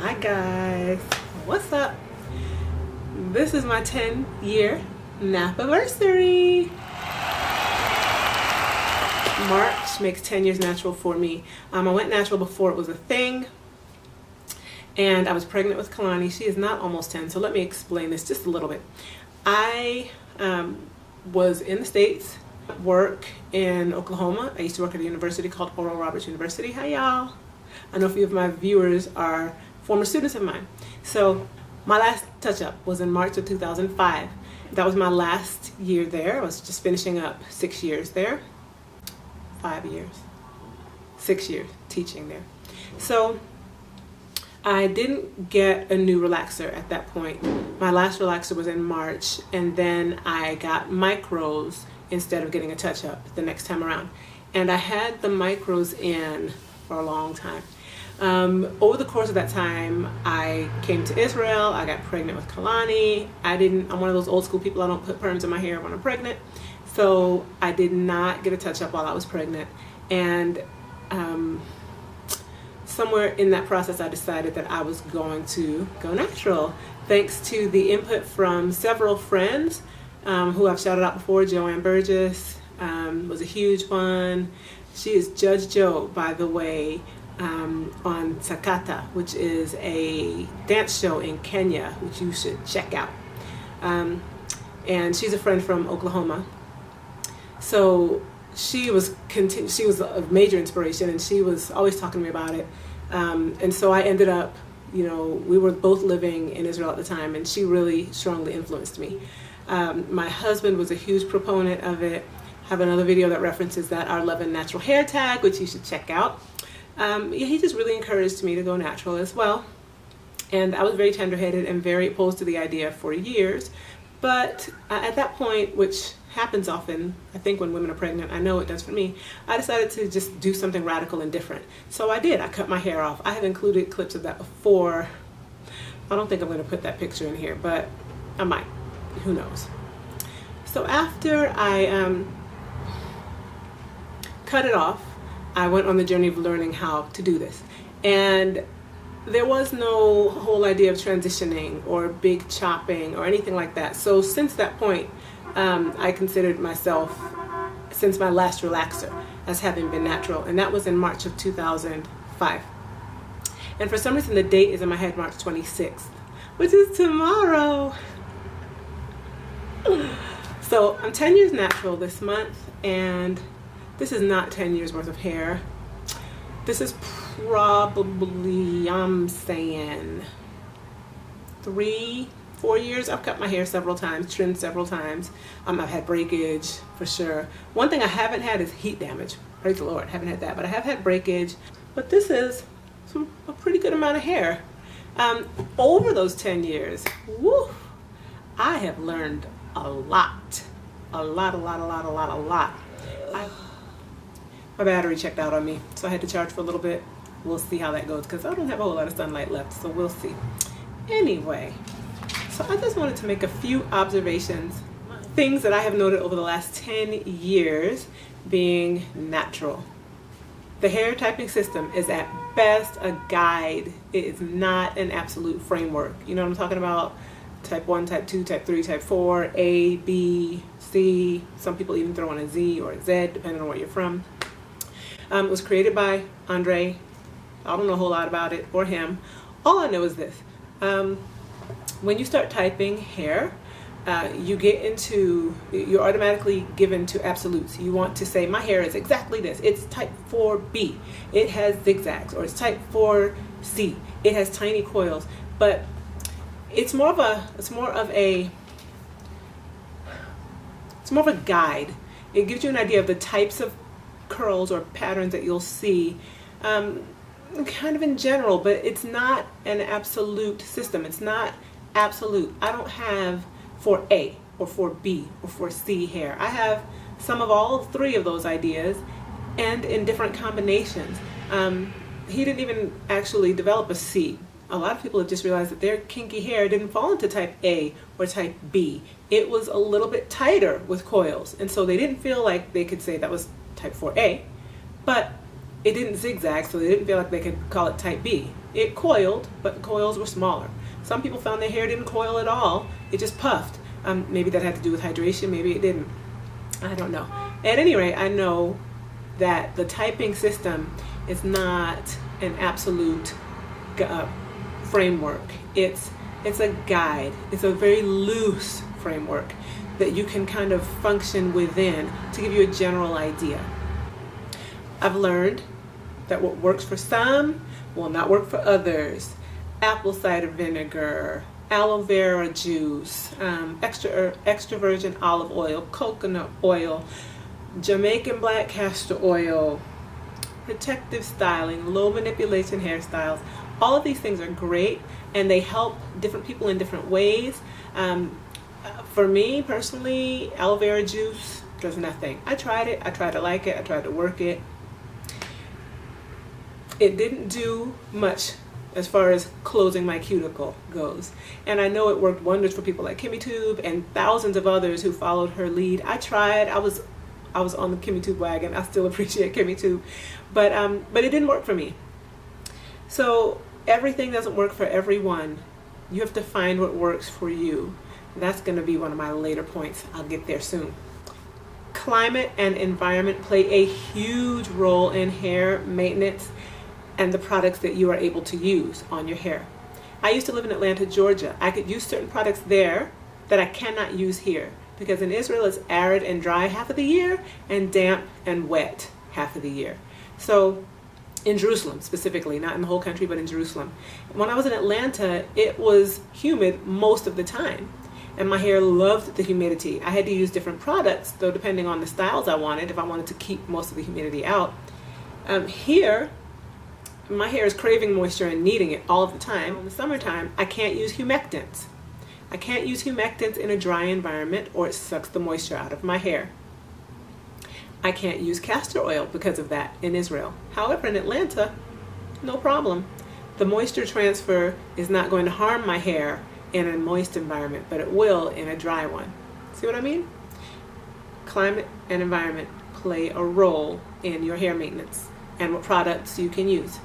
Hi guys, what's up? This is my 10-year nap-iversary. March makes 10 years natural for me. I went natural before it was a thing, and I was pregnant with Kalani. She is not almost 10, so let me explain this just a little bit. I was in the States, work in Oklahoma. I used to work at a university called Oral Roberts University. Hi y'all. I know a few of my viewers are former students of mine. So my last touch-up was in March of 2005. That was my last year there. I was just finishing up 6 years there. 5 years. 6 years teaching there. So I didn't get a new relaxer at that point. My last relaxer was in March, and then I got micros instead of getting a touch-up the next time around. And I had the micros in for a long time. Over the course of that time, I came to Israel. I got pregnant with Kalani. I'm one of those old school people. I don't put perms in my hair when I'm pregnant. So I did not get a touch-up while I was pregnant. And somewhere in that process, I decided that I was going to go natural. Thanks to the input from several friends who I've shouted out before. Joanne Burgess was a huge one. She is Judge Joe, by the way, on Sakata, which is a dance show in Kenya, which you should check out. And she's a friend from Oklahoma. So she was a major inspiration, and she was always talking to me about it. And so I ended up, we were both living in Israel at the time, and she really strongly influenced me. My husband was a huge proponent of it. I have another video that references that, our Love and Natural Hair tag, which you should check out. He just really encouraged me to go natural as well. And I was very tender-headed and very opposed to the idea for years. But at that point, which happens often, I think when women are pregnant, I know it does for me, I decided to just do something radical and different. So I did. I cut my hair off. I have included clips of that before. I don't think I'm going to put that picture in here, but I might. Who knows? So after I cut it off, I went on the journey of learning how to do this. And there was no whole idea of transitioning or big chopping or anything like that. So since that point, I considered myself, since my last relaxer, as having been natural. And that was in March of 2005. And for some reason, the date is in my head, March 26th, which is tomorrow. So I'm 10 years natural this month, and this is not 10 years worth of hair. This is probably, I'm saying 3-4 years. I've cut my hair several times, trimmed several times. I've had breakage for sure. One thing I haven't had is heat damage. Praise the Lord, haven't had that, but I have had breakage. But this is a pretty good amount of hair. Over those 10 years, woo, I have learned a lot. A lot. My battery checked out on me, so I had to charge for a little bit. We'll see how that goes, because I don't have a whole lot of sunlight left, so we'll see. Anyway, so I just wanted to make a few observations, things that I have noted over the last 10 years being natural. The hair typing system is at best a guide. It is not an absolute framework. You know what I'm talking about? Type 1, type 2, type 3, type 4, A, B, C. Some people even throw in a Z or a Z, depending on where you're from. It was created by Andre. I don't know a whole lot about it, or him. All I know is this. When you start typing hair, you're automatically given to absolutes. You want to say, my hair is exactly this. It's type 4B. It has zigzags. Or it's type 4C. It has tiny coils. But it's more of a guide. It gives you an idea of the types of curls or patterns that you'll see kind of in general, but it's not an absolute system. It's not absolute. I don't have 4A or 4B or 4C hair. I have some of all three of those ideas, and in different combinations. He didn't even actually develop a C. A lot of people have just realized that their kinky hair didn't fall into type A or type B. It was a little bit tighter with coils, and so they didn't feel like they could say that was type 4A, but it didn't zigzag, so they didn't feel like they could call it type B. It coiled, but the coils were smaller. Some people found their hair didn't coil at all. It just puffed. Maybe that had to do with hydration, maybe it didn't. I don't know. At any rate, I know that the typing system is not an absolute framework. It's a guide. It's a very loose framework that you can kind of function within to give you a general idea. I've learned that what works for some will not work for others. Apple cider vinegar, aloe vera juice, extra virgin olive oil, coconut oil, Jamaican black castor oil, protective styling, low manipulation hairstyles. All of these things are great and they help different people in different ways. For me personally, aloe vera juice does nothing. I tried it, I tried to like it, I tried to work it. It didn't do much as far as closing my cuticle goes. And I know it worked wonders for people like Kimmy Tube and thousands of others who followed her lead. I tried, I was on the Kimmy Tube wagon. I still appreciate Kimmy Tube, but it didn't work for me. So everything doesn't work for everyone. You have to find what works for you. That's going to be one of my later points. I'll get there soon. Climate and environment play a huge role in hair maintenance and the products that you are able to use on your hair. I used to live in Atlanta, Georgia. I could use certain products there that I cannot use here because in Israel it's arid and dry half of the year and damp and wet half of the year. So in Jerusalem specifically, not in the whole country, but in Jerusalem. When I was in Atlanta, it was humid most of the time. And my hair loved the humidity. I had to use different products, though, depending on the styles I wanted, if I wanted to keep most of the humidity out. Here, my hair is craving moisture and needing it all of the time. In the summertime, I can't use humectants. I can't use humectants in a dry environment or it sucks the moisture out of my hair. I can't use castor oil because of that in Israel. However, in Atlanta, no problem. The moisture transfer is not going to harm my hair in a moist environment, but it will in a dry one. See what I mean? Climate and environment play a role in your hair maintenance and what products you can use.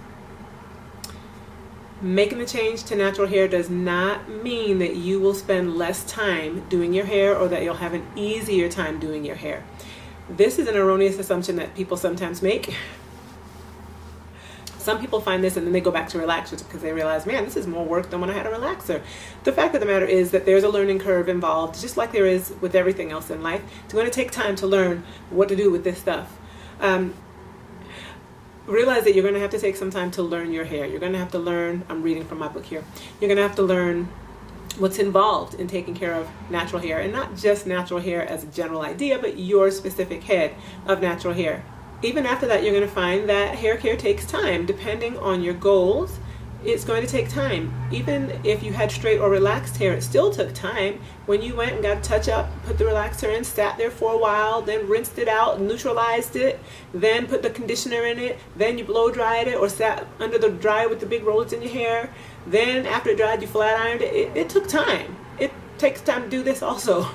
Making the change to natural hair does not mean that you will spend less time doing your hair or that you'll have an easier time doing your hair. This is an erroneous assumption that people sometimes make. Some people find this and then they go back to relaxers because they realize, man, this is more work than when I had a relaxer. The fact of the matter is that there's a learning curve involved, just like there is with everything else in life. It's going to take time to learn what to do with this stuff. Realize that you're going to have to take some time to learn your hair. You're going to have to learn, I'm reading from my book here, you're going to have to learn what's involved in taking care of natural hair, and not just natural hair as a general idea, but your specific head of natural hair. Even after that, you're going to find that hair care takes time. Depending on your goals, it's going to take time. Even if you had straight or relaxed hair, it still took time. When you went and got a touch up, put the relaxer in, sat there for a while, then rinsed it out, neutralized it, then put the conditioner in it, then you blow dried it or sat under the dryer with the big rollers in your hair. Then after it dried, you flat ironed it. It took time. It takes time to do this also.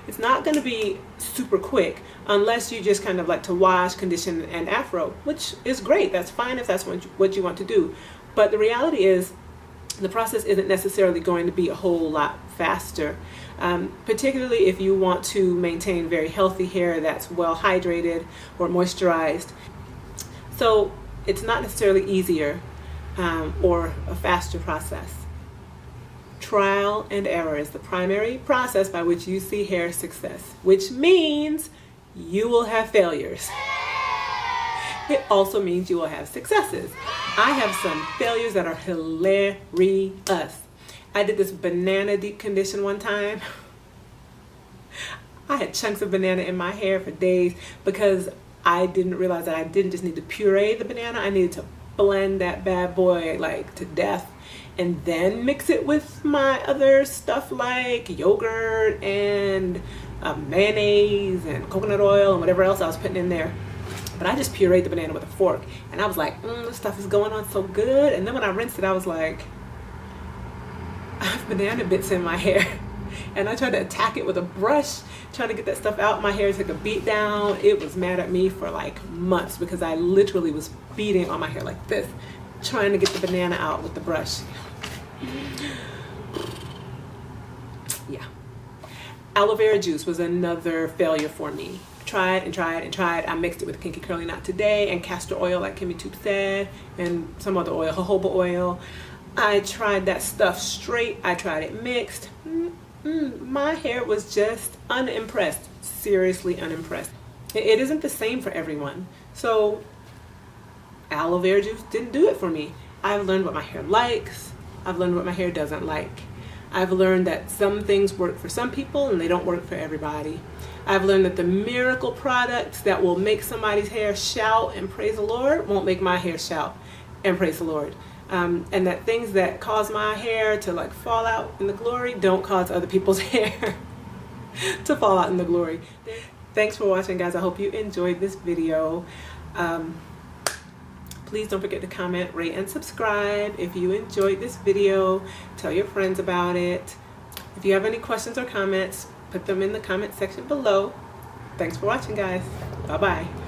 It's not going to be super quick unless you just kind of like to wash, condition, and afro, which is great. That's fine if that's what you want to do. But the reality is the process isn't necessarily going to be a whole lot faster, particularly if you want to maintain very healthy hair that's well hydrated or moisturized. So it's not necessarily easier or a faster process. Trial and error is the primary process by which you see hair success, which means you will have failures. It also means you will have successes. I have some failures that are hilarious. I did this banana deep condition one time. I had chunks of banana in my hair for days because I didn't realize that I didn't just need to puree the banana. I needed to blend that bad boy like to death and then mix it with my other stuff like yogurt and mayonnaise and coconut oil and whatever else I was putting in there. But I just pureed the banana with a fork and I was like, this stuff is going on so good. And then when I rinsed it, I was like, I have banana bits in my hair. And I tried to attack it with a brush, trying to get that stuff out. My hair took a beat down. It was mad at me for like months because I literally was beating on my hair like this, trying to get the banana out with the brush. Yeah. Aloe vera juice was another failure for me. Tried and tried and tried. I mixed it with Kinky Curly Knot Today and castor oil, like Kimmy Tube said, and some other oil, jojoba oil. I tried that stuff straight. I tried it mixed. My hair was just unimpressed. Seriously unimpressed. It isn't the same for everyone. So aloe vera juice didn't do it for me. I've learned what my hair likes. I've learned what my hair doesn't like. I've learned that some things work for some people and they don't work for everybody. I've learned that the miracle products that will make somebody's hair shout and praise the Lord won't make my hair shout and praise the Lord. And that things that cause my hair to like fall out in the glory don't cause other people's hair to fall out in the glory. Thanks for watching, guys. I hope you enjoyed this video. Please don't forget to comment, rate, and subscribe. If you enjoyed this video, tell your friends about it. If you have any questions or comments, put them in the comment section below. Thanks for watching, guys. Bye-bye.